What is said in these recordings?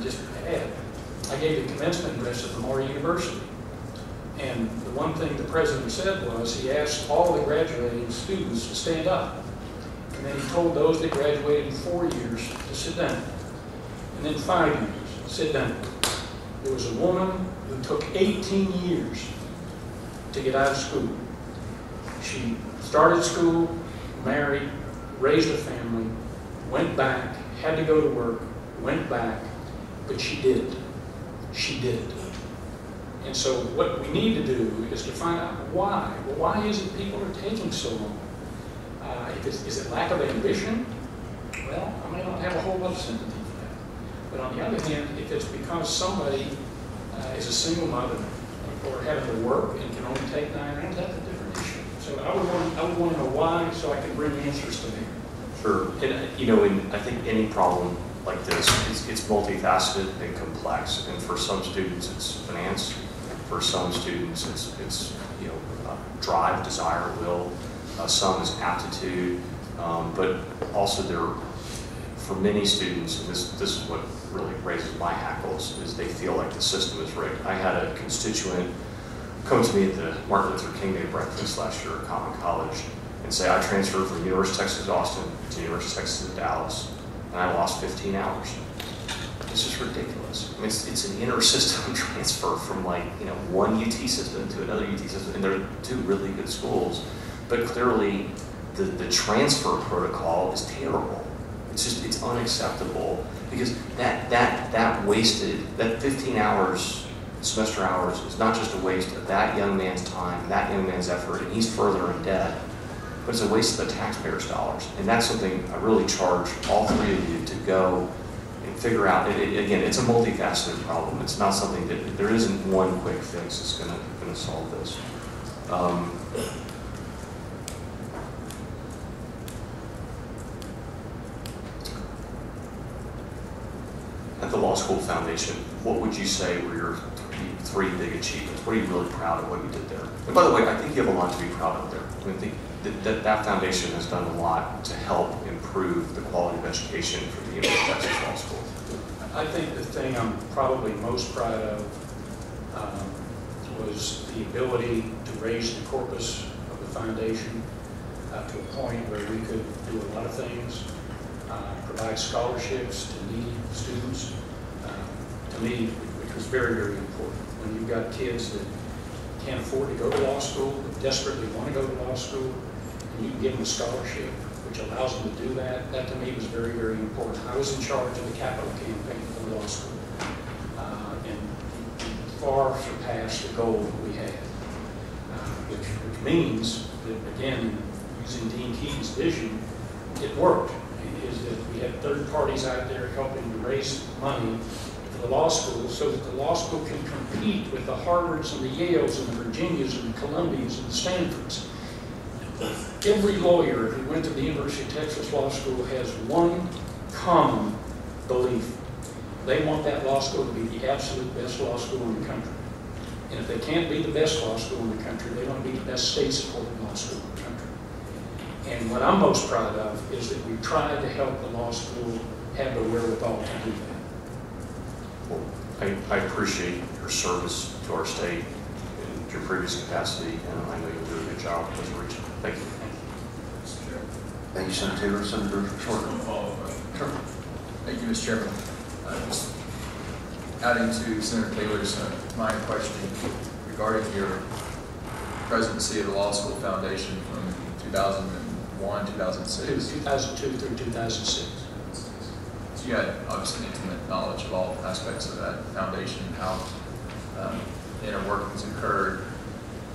just add, I gave the commencement address at Memorial University. And the one thing the president said was he asked all the graduating students to stand up. And then he told those that graduated in 4 years to sit down. And then 5 years, sit down. There was a woman who took 18 years to get out of school. She started school, married, raised a family, went back, had to go to work, went back, but she did it. She did it. And so what we need to do is to find out why. Well, why is it people are taking so long? Is it lack of ambition? Well, I may not have a whole lot of sympathy for that. But on the other hand, if it's because somebody is a single mother or having to work and can only take 9 rounds, that's a different issue. So I would want to know why so I can bring answers to them. Sure. And, you know, I think any problem like this, it's multifaceted and complex. And for some students, it's finance. For some students, it's you know, drive, desire, will. Some is aptitude. But also for many students, and this is what really raises my hackles, is they feel like the system is rigged. I had a constituent come to me at the Martin Luther King Day breakfast last year at Common College and say, I transferred from University of Texas Austin to University of Texas at Dallas, and I lost 15 hours. It's just ridiculous. I mean, it's an inter-system transfer from, like, you know, one UT system to another UT system, and they're two really good schools, but clearly the transfer protocol is terrible. It's unacceptable, because that wasted, that 15 hours, semester hours, is not just a waste of that young man's time, that young man's effort, and he's further in debt, but it's a waste of the taxpayers' dollars. And that's something I really charge all three of you to go and figure out. Again, it's a multifaceted problem. It's not something that, there isn't one quick fix that's gonna solve this. At the Law School Foundation, what would you say were your three big achievements? What are you really proud of what you did there? And by the way, I think you have a lot to be proud of there. I mean, I think that foundation has done a lot to help improve the quality of education for the University of Texas Law School. I think the thing I'm probably most proud of was the ability to raise the corpus of the foundation to a point where we could do a lot of things, provide scholarships to needy students. To me, which was very, very important. When you've got kids that can't afford to go to law school, but desperately want to go to law school, and you can give them a scholarship, which allows them to do that, that to me was very, very important. I was in charge of the capital campaign for law school, and far surpassed the goal that we had, which means that, again, using Dean Keating's vision, it worked. Is that we had third parties out there helping to raise money for the law school so that the law school can compete with the Harvards and the Yales and the Virginias and the Columbias and the Stanfords. Every lawyer who went to the University of Texas Law School has one common belief. They want that law school to be the absolute best law school in the country. And if they can't be the best law school in the country, they want to be the best state-supported law school in the country. And what I'm most proud of is that we tried to help the law school have the wherewithal to do that. Well, I appreciate your service to our state in your previous capacity, and I know you'll do a good job as a regent. Thank you. Mr. Chairman. Thank you, Senator Taylor. Senator Short. Sure. Thank you, Mr. Chairman. Just adding to Senator Taylor's line of questioning regarding your presidency of the Law School Foundation from 2001, 2006. 2002 through 2006. So you had obviously intimate knowledge of all aspects of that foundation and how inner workings occurred.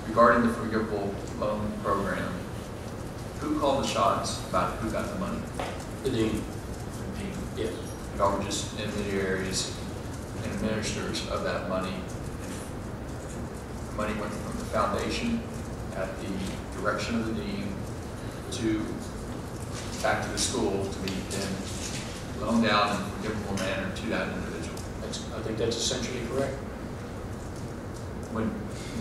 Regarding the forgivable loan program, who called the shots about who got the money? The dean. The dean. Yes. Y'all were just intermediaries and administrators of that money. The money went from the foundation at the direction of the dean to back to the school to be then loaned out in a forgivable manner to that individual. I think that's essentially correct. When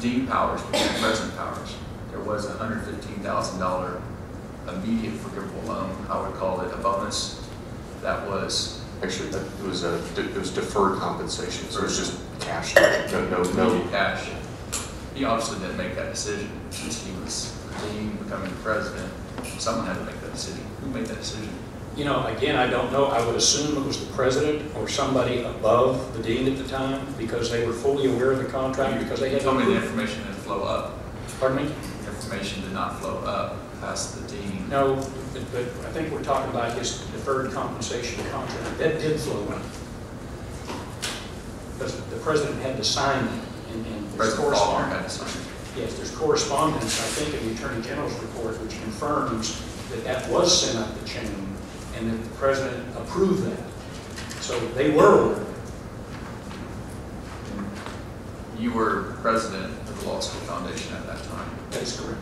Dean Powers became President Powers, there was a $115,000 immediate forgivable loan. I would call it a bonus that was Actually, it was deferred compensation, so it was just cash. No. Cash. He obviously didn't make that decision since he was the dean becoming president. Someone had to make that decision. Who made that decision? You know, again, I don't know. I would assume it was the president or somebody above the dean at the time, because they were fully aware of the contract, because they had. You told me the information didn't flow up. Pardon me? Information did not flow up past the dean. No, but I think we're talking about his deferred compensation contract. That did flow up. Because the president had to sign it. And there's President Ballmer had to sign it. Yes, there's correspondence, I think, in the Attorney General's report, which confirms that that was sent up the chain and that the president approved that. So they were aware. You were president of the Law School Foundation at that time. That is correct.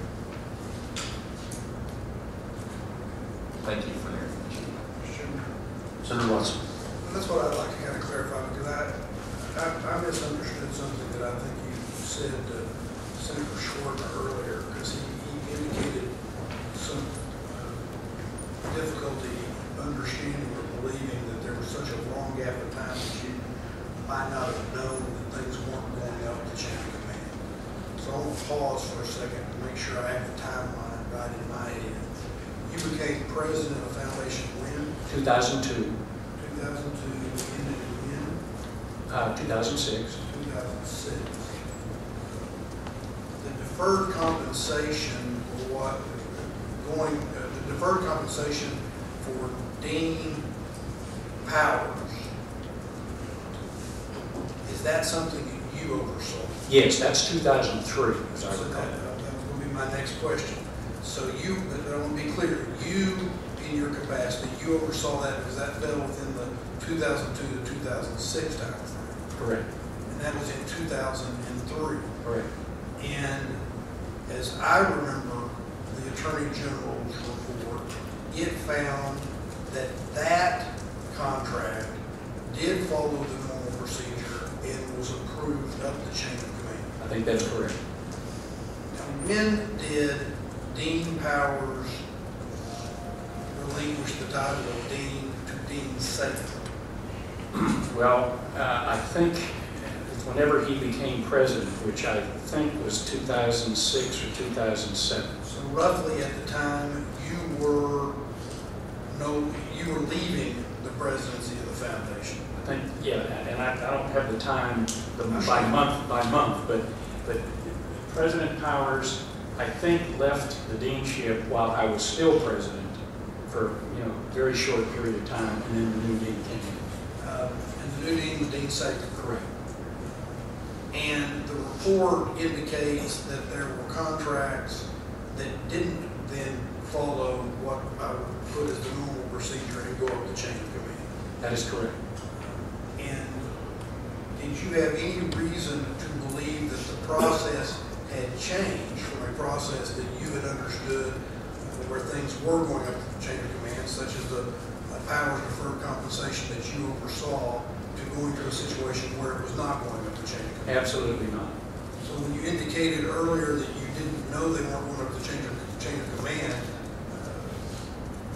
Thank you for the information. Senator Watson. That's what I'd like to kind of clarify, because I misunderstood something that I think you said to Senator Schwartz earlier, because he indicated some difficulty understanding or believing that there was such a long gap of time that you might not have known that things weren't going up the chain of command. So I want to pause for a second to make sure I have the timeline right in my head. You became president of the foundation when? 2002, 2002, ended in 2006. 2006. The deferred compensation for what the deferred compensation for Dean Powers, is that something that you oversaw? Yes, that's 2003, as I So recall. that will be my next question. So you, but I want to be clear, you, in your capacity, you oversaw that because that fell within the 2002 to 2006 time frame. Correct. And that was in 2003. Correct. And as I remember the Attorney General's report, it found that that contract did follow the normal procedure and was approved up the chain of command. I think that's correct. Now, when did Dean Powers relinquish the title of Dean to Dean Safer? Well, I think whenever he became president, which I think was 2006 or 2007. So roughly at the time you were leaving the presidency of the foundation. I think, yeah, and I don't have the time by month, but President Powers, I think, left the deanship while I was still president for a very short period of time, and then the new dean came in. And the new dean was Dean Safer. Correct. And the report indicates that there were contracts that didn't then follow what I would put as the normal procedure and go up the chain of command. That is correct. And did you have any reason to believe that the process had changed from a process that you had understood where things were going up the chain of command, such as the Powers deferred compensation that you oversaw, to going to a situation where it was not going up the chain of command? Absolutely not. So when you indicated earlier that you didn't know they weren't going up the chain of command,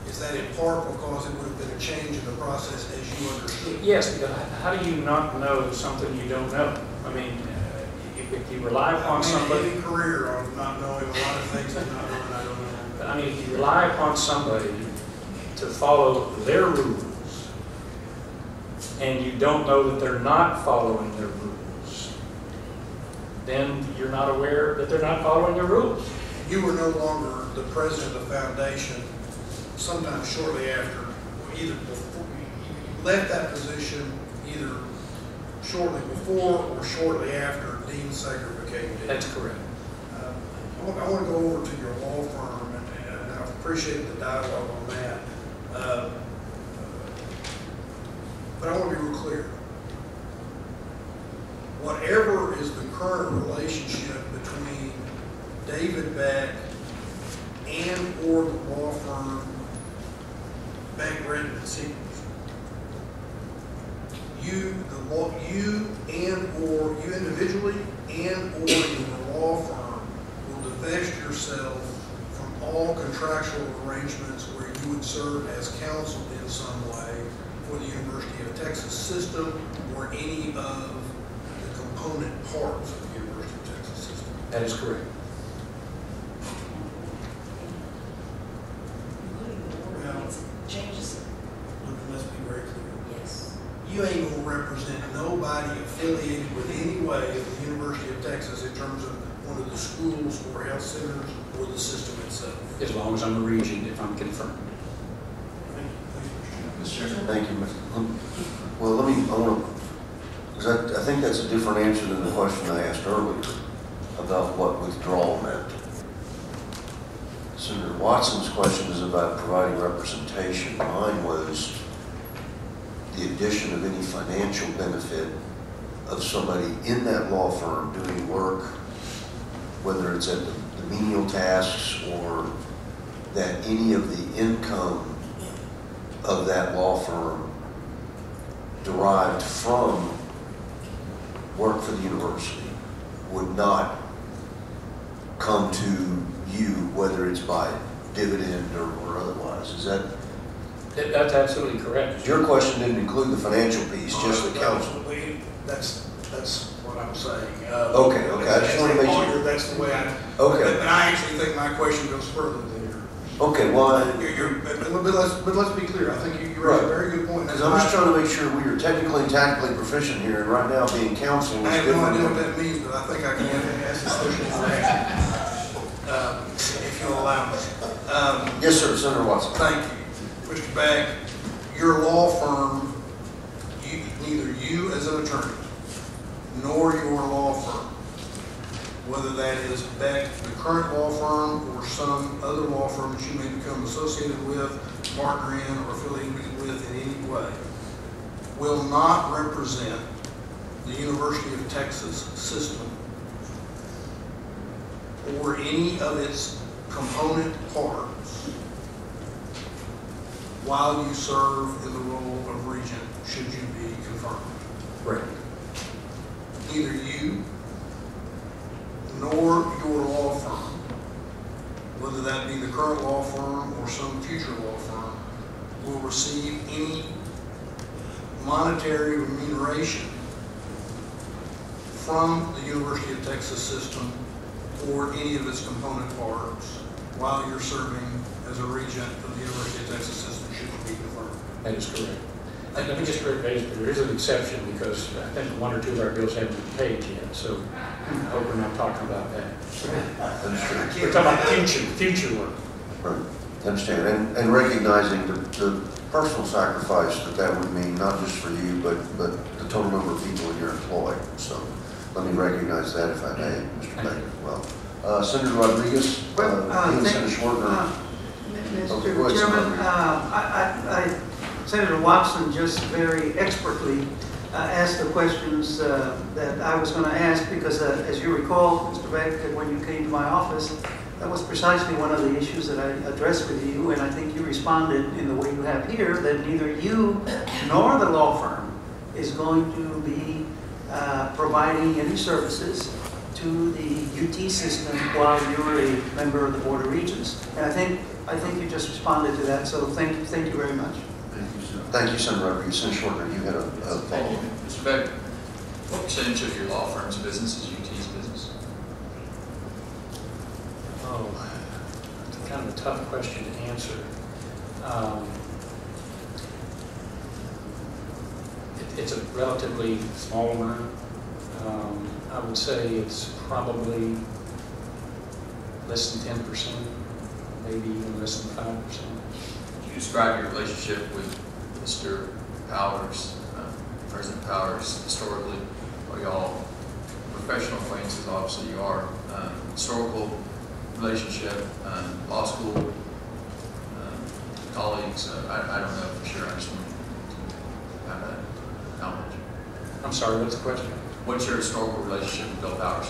is that in part because it would have been a change in the process as you understood? Yes, because how do you not know something you don't know? I mean, if you rely upon somebody. I mean, a career on not knowing a lot of things and not knowing I don't know. But I mean, if you rely upon somebody to follow their rules, and you don't know that they're not following their rules, then you're not aware that they're not following their rules. You were no longer the president of the foundation sometime shortly after, either before, you left that position either shortly before or shortly after Dean Sager became dean. That's correct. I want to go over to your law firm, and I appreciate the dialogue on that. But I want to be real clear. Whatever is the current relationship between David Beck and or the law firm Beck, Regent, Seekers, you individually and or your law firm will divest yourself from all contractual arrangements where you would serve as counsel in some way for the University of Texas system or any of the component parts of the University of Texas system? That is correct. Well, Changes, let's be very clear. yes. You ain't gonna represent nobody affiliated with any way of the University of Texas in terms of one of the schools or health centers or the system itself. As long as I'm a regent, if I'm confirmed. Mr. Chairman? Thank you, Mr. Well, I want to, because I think that's a different answer than the question I asked earlier about what withdrawal meant. Senator Watson's question is about providing representation. Mine was the addition of any financial benefit of somebody in that law firm doing work, whether it's at the menial tasks or that any of the income of that law firm derived from work for the university would not come to you, whether it's by dividend or otherwise. Is that? That's absolutely correct. Your question didn't include the financial piece, just the council. That's what I'm saying. Okay, I just want to make sure. That's the way I. Okay. But I actually think my question goes further than yours. Okay, well, But let's be clear. I think you raised a very good point. because I'm just trying to make sure we are technically and tactically proficient here, and right now being counsel is I have no idea what different. that means, but I think I can ask this question if you'll allow me. Yes, sir, Senator Watson. Thank you. Mr. Beck, your law firm, neither you as an attorney, nor your law firm, whether that is Beck, the current law firm, or some other law firm that you may become associated with, partner in, or affiliated with in any way, will not represent the University of Texas system or any of its component parts while you serve in the role of regent, should you be confirmed. Correct. Neither you nor your law firm, whether that be the current law firm or some future law firm, will receive any monetary remuneration from the University of Texas system or any of its component parts while you're serving as a regent of the University of Texas system, should you be confirmed. That is correct. Let me just correct, there is an exception because I think one or two of our bills haven't been paid yet, so I hope we're not talking about that. We're talking about future work. Right. Understand, and recognizing the personal sacrifice that would mean, not just for you, but the total number of people in your employ. So let me recognize that, if I may, Mr. Beck, as well. Senator Rodriguez, Senator Schwartner. Mr. Okay, go ahead, Chairman, Senator. Senator Watson just very expertly asked the questions that I was going to ask because, as you recall, Mr. Beck, when you came to my office, that was precisely one of the issues that I addressed with you, and I think you responded in the way you have here, that neither you nor the law firm is going to be providing any services to the UT system while you're a member of the Board of Regents. And I think you just responded to that, so thank you very much. Thank you, Senator Rodriguez. Senator Schwartner, you had a follow-up. Mr. Beck, what percentage of your law firm's business is UT's business? Oh, it's kind of a tough question to answer. It's a relatively small amount. I would say it's probably less than 10%, maybe even less than 5%. Can you describe your relationship with Mr. Powers, President Powers, historically? Are y'all professional acquaintances? Obviously you are. Historical relationship, law school, colleagues. I don't know for sure. I just want to have that knowledge. I'm sorry, what's the question? What's your historical relationship with Bill Powers?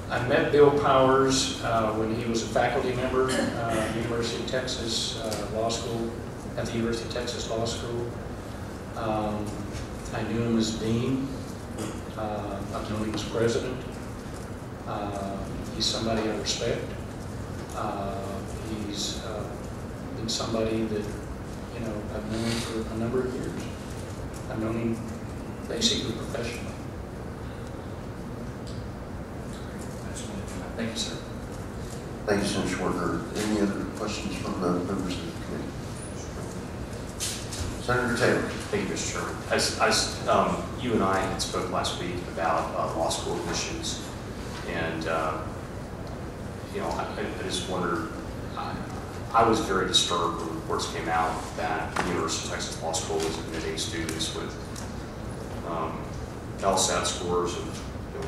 I met Bill Powers when he was a faculty member at the University of Texas Law School, at the University of Texas Law School. I knew him as dean. I've known him as president. He's somebody I respect. He's been and somebody that, you know, I've known for a number of years. I've known him basically professionally. Thank you, sir. Thank you, Senator Schwarber. Any other questions from the members of the committee? Senator Taylor. Thank you, Mr. Chairman. As you and I had spoke last week about law school admissions, and you know, I just wondered. I was very disturbed when reports came out that the University of Texas Law School was admitting students with LSAT scores of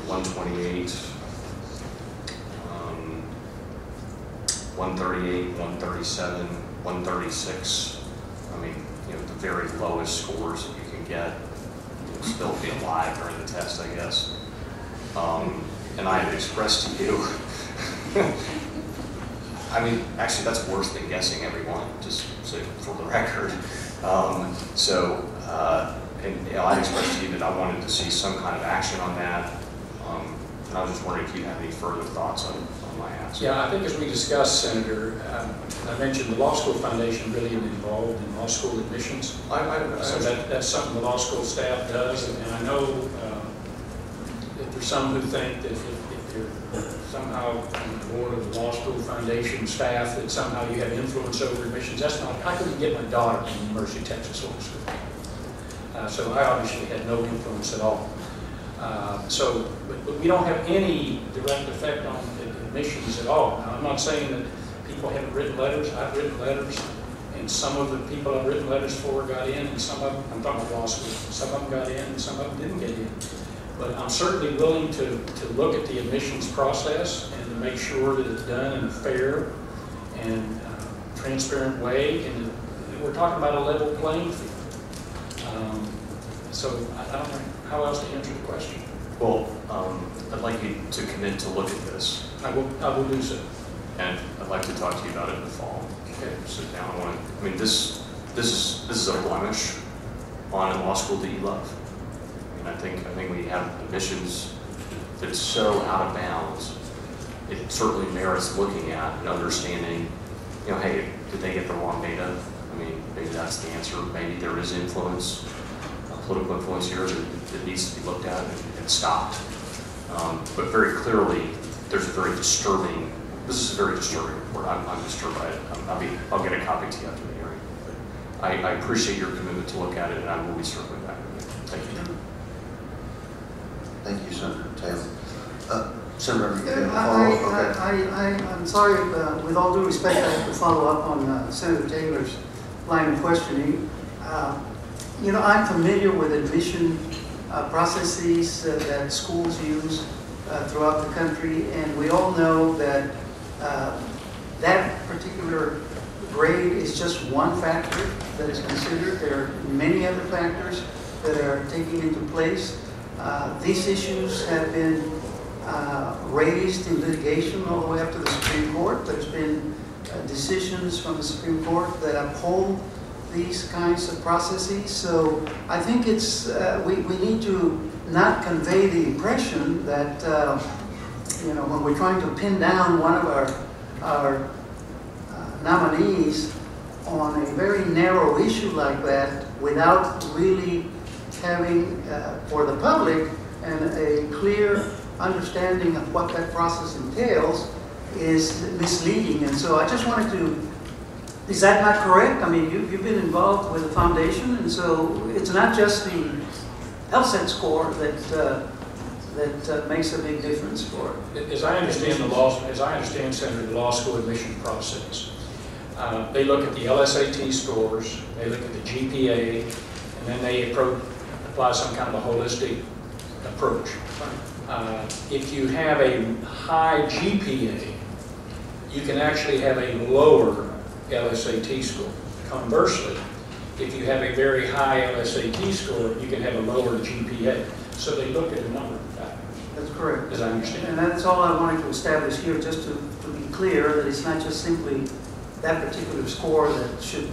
128, 138, 137, 136. I mean, you know, the very lowest scores that you can get. You'll still be alive during the test, I guess. And I had expressed to you, I mean, actually that's worse than guessing everyone, just so for the record. And you know, I expressed to you that I wanted to see some kind of action on that. And I was just wondering if you have any further thoughts on my answer. Yeah, I think as we discussed, Senator, I mentioned the Law School Foundation really isn't involved in law school admissions. So that's something the law school staff does, and I know that there's some who think that if you're somehow on the board of the Law School Foundation staff, that somehow you have influence over admissions. That's not, I couldn't get my daughter to the University of Texas Law School. So I obviously had no influence at all. But we don't have any direct effect on admissions at all. Now, I'm not saying that people haven't written letters. I've written letters, and some of the people I've written letters for got in, and some of them, I'm talking about law school, some of them got in, and some of them didn't get in. But I'm certainly willing to look at the admissions process and to make sure that it's done in a fair and transparent way, and that we're talking about a level playing field. So I don't know how else to answer the question. Well, I'd like you to commit to look at this. I will do so. And I'd like to talk to you about it in the fall. Okay, sit down. I mean, this is a blemish on a law school that you love. I think we have admissions that's so out of bounds. It certainly merits looking at and understanding, you know, hey, did they get the wrong data? I mean, maybe that's the answer. Maybe there is influence, political influence here that needs to be looked at and stopped. But very clearly, there's a very disturbing, this is a very disturbing report. I'm disturbed by it. I'll get a copy to you after the hearing. But I appreciate your commitment to look at it, and I will be circling back with you. Thank you. Thank you, Senator Taylor. Senator, you have a follow-up? I'm sorry, with all due respect, I have to follow up on Senator Taylor's line of questioning. You know, I'm familiar with admission processes that schools use throughout the country, and we all know that that particular grade is just one factor that is considered. There are many other factors that are taken into place. These issues have been raised in litigation all the way up to the Supreme Court. There's been decisions from the Supreme Court that uphold these kinds of processes. So I think it's we need to not convey the impression that you know, when we're trying to pin down one of our nominees on a very narrow issue like that without really having for the public and a clear understanding of what that process entails is misleading. And so I just wanted to, is that not correct? I mean, you've been involved with the foundation, and so it's not just the LSAT score that makes a big difference for it. As I understand Senator, the law school admission process, they look at the LSAT scores, they look at the GPA, and then they apply some kind of a holistic approach. If you have a high GPA, you can actually have a lower LSAT score. Conversely, if you have a very high LSAT score, you can have a lower GPA. So they look at a number of factors. That's correct. As I understand. And that's all I wanted to establish here, just to be clear that it's not just simply that particular score that should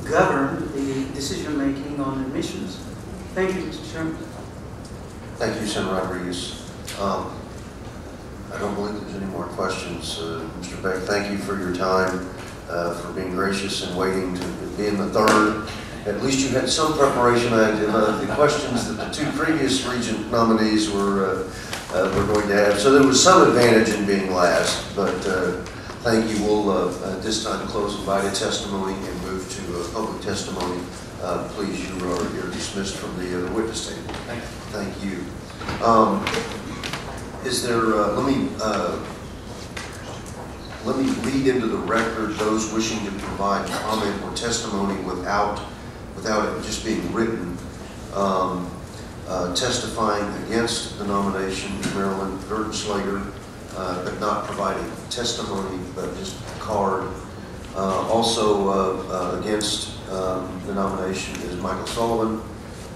govern the decision-making on admissions. Thank you, Mr. Chairman. Thank you, Senator Rodriguez. I don't believe there's any more questions. Mr. Beck, thank you for your time. for being gracious and waiting to be in the third. At least you had some preparation. The questions that the two previous Regent nominees were going to have. So there was some advantage in being last, but thank you. We'll at this time close invited testimony and move to public testimony. Please, you're dismissed from the witness table. Thank you. Is there, let me read into the record those wishing to provide comment or testimony without it just being written. Testifying against the nomination, Marilyn Gertenslager, but not providing testimony, but just a card. Also against the nomination is Michael Sullivan,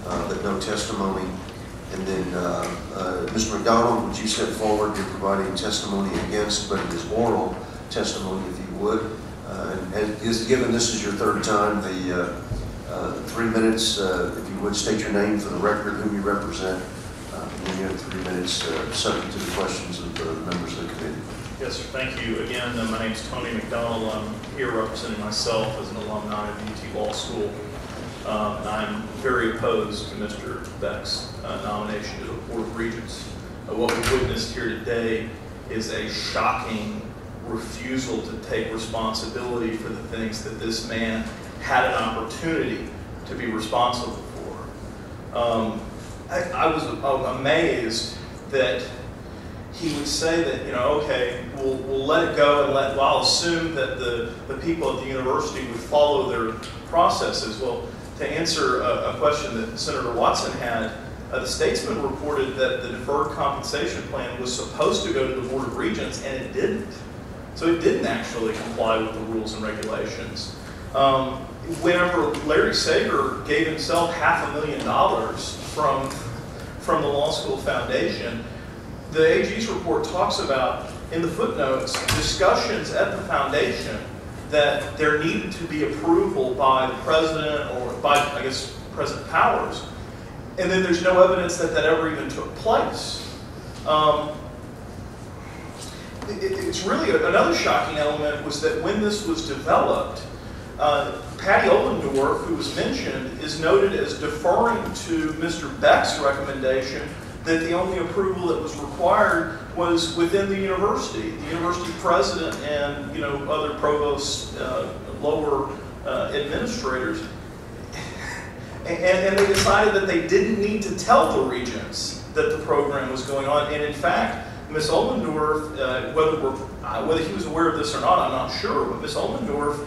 but no testimony. And then Mr. McDonald, would you step forward? You're providing testimony against, but it is oral testimony, if you would. And given this is your third time, the 3 minutes, if you would state your name for the record, whom you represent, and then you have 3 minutes subject to the questions of the members of the committee. Yes, sir. Thank you. Again, my name is Tony McDonald. I'm here representing myself as an alumni of UT Law School. I'm very opposed to Mr. Beck's nomination to the Board of Regents. What we witnessed here today is a shocking refusal to take responsibility for the things that this man had an opportunity to be responsible for. I was amazed that he would say that, okay, we'll let it go and I'll assume that the people at the university would follow their processes. Well, to answer a question that Senator Watson had, the Statesman reported that the deferred compensation plan was supposed to go to the Board of Regents, and it didn't. So it didn't actually comply with the rules and regulations. Whenever Larry Sager gave himself $500,000 from the Law School Foundation, the AG's report talks about, in the footnotes, discussions at the foundation that there needed to be approval by the president or by, I guess, President Powers. And then there's no evidence that that ever even took place. It's really another shocking element was that when this was developed, Patty Ollendorf, who was mentioned, is noted as deferring to Mr. Beck's recommendation that the only approval that was required was within the university president and other provosts, lower administrators. And they decided that they didn't need to tell the regents that the program was going on. And in fact, Ms. Ollendorf, whether he was aware of this or not, I'm not sure, but Ms. Ollendorf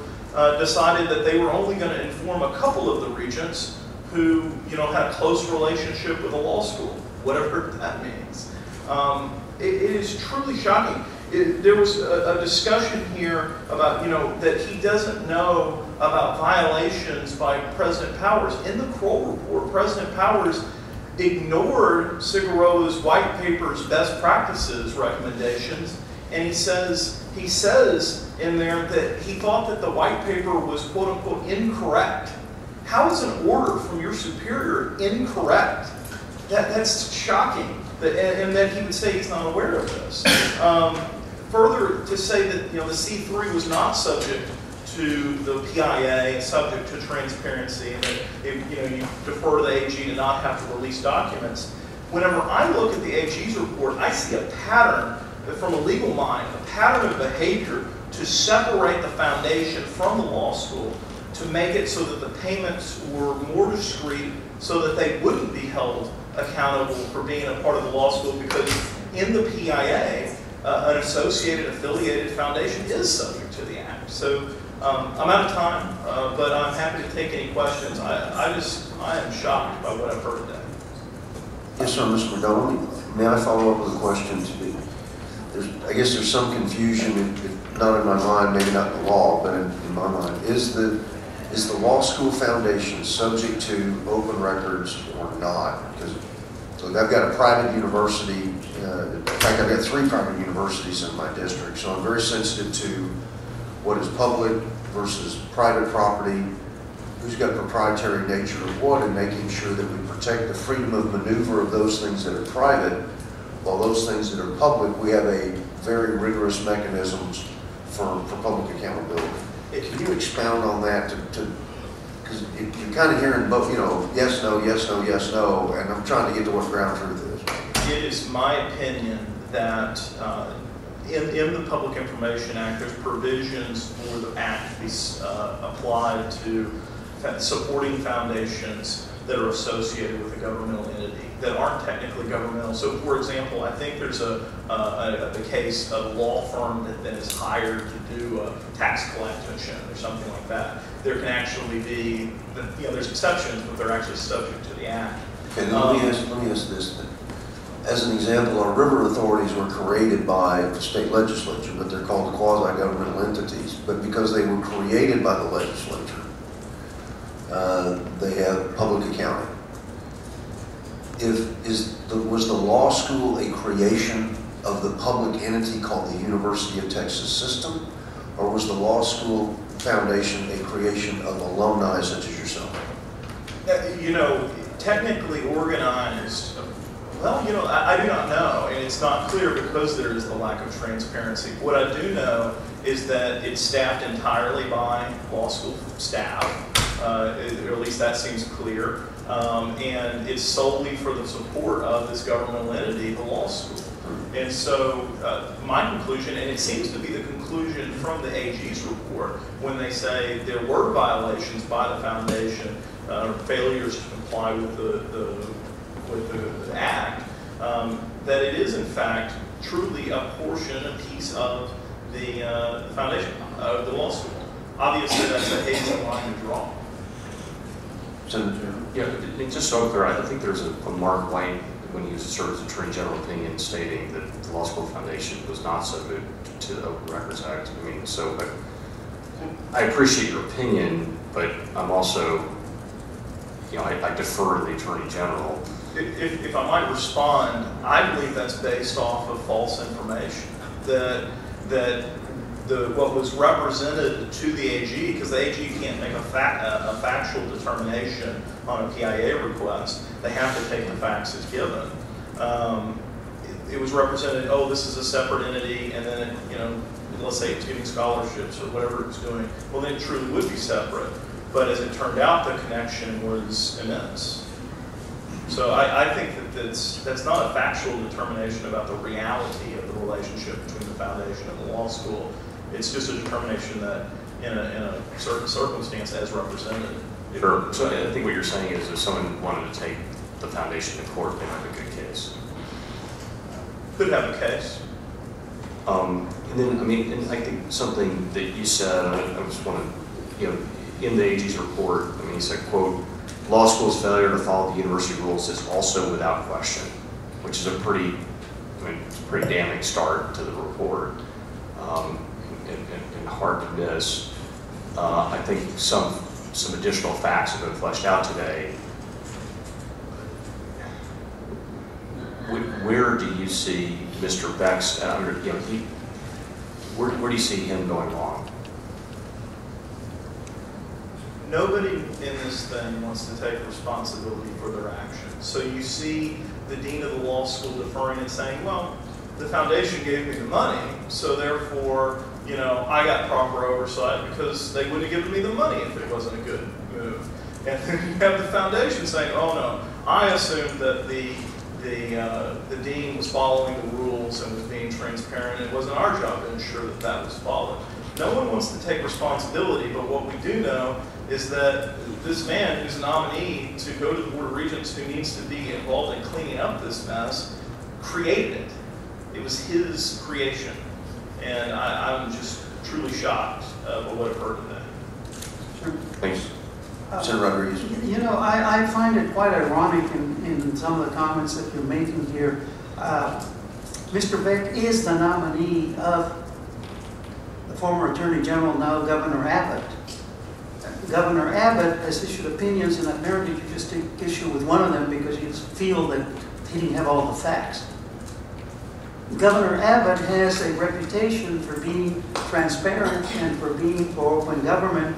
decided that they were only going to inform a couple of the regents who had a close relationship with the law school, whatever that means. It is truly shocking. There was a discussion here about, that he doesn't know about violations by President Powers. In the Kroll report, President Powers ignored Cigaroa's white paper's best practices recommendations, and he says in there that he thought that the white paper was quote unquote incorrect. How is an order from your superior incorrect? That's shocking. And that he would say he's not aware of this. Further, to say that the C3 was not subject to the PIA, subject to transparency, and that you defer to the AG to not have to release documents. Whenever I look at the AG's report, I see a pattern from a legal mind, a pattern of behavior to separate the foundation from the law school, to make it so that the payments were more discreet, so that they wouldn't be held accountable for being a part of the law school, because in the PIA, an associated, affiliated foundation is subject to the act. So I'm out of time, but I'm happy to take any questions. I am shocked by what I've heard today. Yes, sir, Mr. McDonald. May I follow up with a question? I guess there's some confusion, not in my mind, maybe not in the law, but in my mind. Is the law school foundation subject to open records or not? Because look, I've got a private university. In fact, I've got 3 private universities in my district, so I'm very sensitive to what is public versus private property, who's got proprietary nature of what, and making sure that we protect the freedom of maneuver of those things that are private, while those things that are public, we have a very rigorous mechanisms for public accountability. Can you expound on that because you're kind of hearing both, you know, yes, no, yes, no, yes, no, and I'm trying to get to what ground truth is. It is my opinion that in the Public Information Act, there's provisions for the act to be applied to supporting foundations that are associated with a governmental entity that aren't technically governmental. So, for example, I think there's the case of a law firm that then is hired to do a tax collection or something like that. There can actually be, you know, there's exceptions, but they're actually subject to the act. Okay, let me ask this then. As an example, our river authorities were created by the state legislature, but they're called quasi-governmental entities. But because they were created by the legislature, they have public accounting. Was the law school a creation of the public entity called the University of Texas System, or was the law school foundation a creation of alumni such as yourself? You know, technically organized, well, you know, I do not know, and it's not clear because there is the lack of transparency. What I do know is that it's staffed entirely by law school staff, or at least that seems clear, and it's solely for the support of this governmental entity, the law school. And so my conclusion, and it seems to be the conclusion from the AG's report, when they say there were violations by the foundation, failures to comply with the act, that it is in fact truly a portion, a piece of the foundation, of the law school. Obviously that's a hazy line to draw. Senator? Yeah, just so I'm clear, I think there's a Mark White, when he served as Attorney General, opinion stating that the Law School Foundation was not subject to the Open Records Act. I mean, so I appreciate your opinion, but I'm also, you know, I defer to the Attorney General. If I might respond, I believe that's based off of false information. That what was represented to the AG, because the AG can't make a factual determination on a PIA request. They have to take the facts as given. It was represented, oh, this is a separate entity, and then it, you know, let's say it's giving scholarships or whatever it's doing. Well, then it truly would be separate. But as it turned out, the connection was immense. So I think that that's not a factual determination about the reality of the relationship between the foundation and the law school. It's just a determination that in a certain circumstance as represented. Sure. So I think what you're saying is if someone wanted to take the foundation to court, they have a good case. Could have a case. And then, I mean, and I think something that you said, I just want to, you know, in the AG's report, I mean, he said, quote, law school's failure to follow the university rules is also without question, which is a pretty, I mean, it's a pretty damning start to the report, and hard to miss. I think some additional facts have been fleshed out today. Where do you see Mr. Beck's, you know, where do you see him going wrong? Nobody in this thing wants to take responsibility for their actions. So you see the dean of the law school deferring and saying, well, the foundation gave me the money, so therefore, you know, I got proper oversight because they wouldn't have given me the money if it wasn't a good move. And then you have the foundation saying, oh no, I assumed that the dean was following the rules and was being transparent. It wasn't our job to ensure that that was followed. No one wants to take responsibility, but what we do know is that this man who's a nominee to go to the Board of Regents, who needs to be involved in cleaning up this mess, created it. It was his creation. And I'm just truly shocked by what I've heard today. Sure. Thanks. Senator Rodriguez. You know, I find it quite ironic in some of the comments that you're making here. Mr. Beck is the nominee of the former Attorney General, now Governor Abbott. Governor Abbott has issued opinions, and apparently you just take issue with one of them because you feel that he didn't have all the facts. Governor Abbott has a reputation for being transparent and for being for open government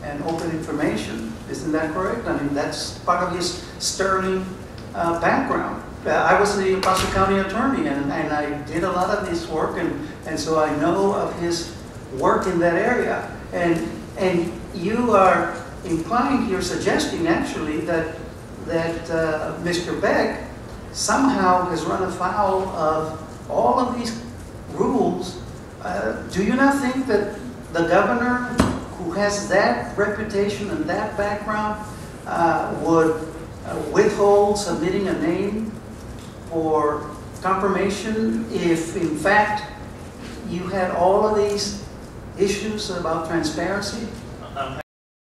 and open information. Isn't that correct? I mean, that's part of his sterling background. I was the Pasco County attorney, and I did a lot of this work, and so I know of his work in that area. And you are implying, you're suggesting actually that Mr. Beck somehow has run afoul of all of these rules. Do you not think that the governor, who has that reputation and that background, would withhold submitting a name for confirmation if in fact you had all of these issues about transparency?